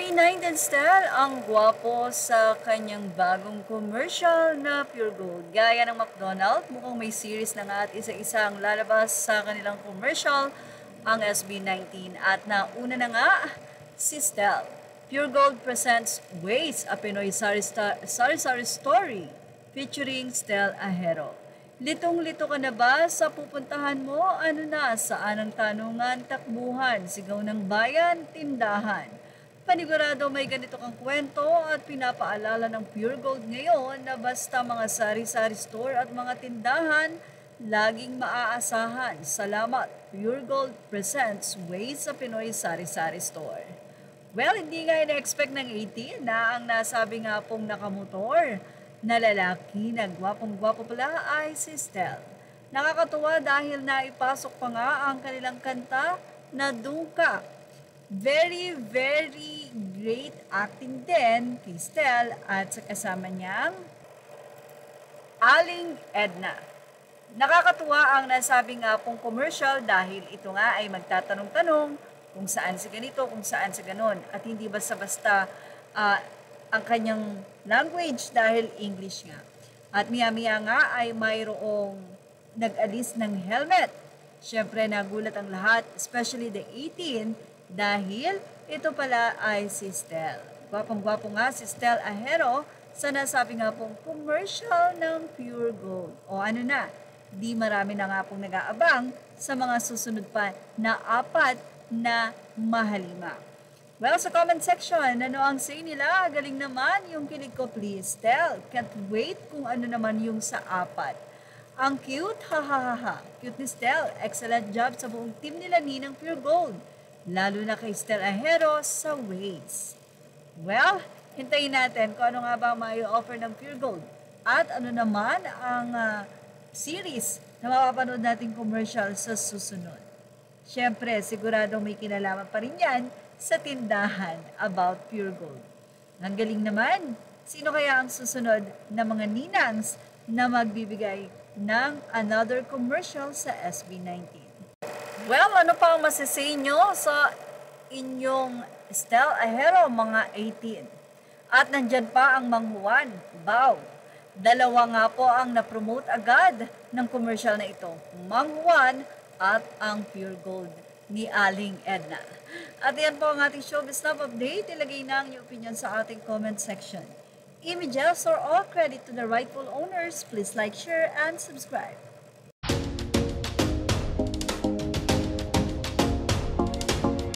SB19 Style ang gwapo sa kanyang bagong commercial na Pure Gold. Gaya ng McDonald's, mukhang may series na nga at isa-isang lalabas sa kanilang commercial ang SB19. At nauna na nga, si Style. Pure Gold presents Ways, a Pinoy Sari-Sari Story featuring Style Ahero. Litong-lito ka na ba sa pupuntahan mo? Ano na? Saan ang tanungan, takbuhan, sigaw ng bayan, tindahan? Panigurado may ganito kang kwento at pinapaalala ng Pure Gold ngayon na basta mga sari-sari store at mga tindahan, laging maaasahan. Salamat! Pure Gold presents Ways sa Pinoy Sari-Sari Store. Well, hindi nga ina-expect ng 18 na ang nasabi nga pong nakamotor na lalaki na gwapong-gwapo pala ay si Stell. Nakakatuwa dahil naipasok pa nga ang kanilang kanta na Duka. Very, very great acting din kay Stell at sa kasama niyang Aling Edna. Nakakatuwa ang nasabi nga pong commercial dahil ito nga ay magtatanong-tanong kung saan si ganito, kung saan si ganon. At hindi basta-basta ang kanyang language dahil English nga. At miya-miya nga ay mayroong nag-alis ng helmet. Siyempre nagulat ang lahat, especially the 18, dahil ito pala ay si Stell. Gwapong-gwapo nga si Stell Ahero sa nasabi nga pong commercial ng Pure Gold. O ano na, di marami na nga pong nag-aabang sa mga susunod pa na 4 na mahalima. Well, sa comment section, ano ang say nila? Galing naman yung kilig ko, please. Stell, can't wait kung ano naman yung sa 4. Ang cute, ha ha ha ha. Cute ni Stell. Excellent job sa buong team nila ni ng Pure Gold. Lalo na kay Stell Ahero sa Ways. Well, hintayin natin kung ano nga ba may offer ng Pure Gold. At ano naman ang series na mapapanood nating commercial sa susunod. Siyempre, siguradong may kinalaman pa rin yan sa tindahan about Pure Gold. Ang galing naman, sino kaya ang susunod na mga ninangs na magbibigay ng another commercial sa SB19? Well, ano pa ang masasay nyo sa inyong Stell Ahero mga 18? At nandyan pa ang Mang Juan, Bao. Dalawa nga po ang napromote agad ng commercial na ito, Mang Juan at ang Pure Gold ni Aling Edna. At yan po ang ating showbiz love update. Ilagay na ang inyong opinion sa ating comment section. Images or all credit to the rightful owners. Please like, share, and subscribe.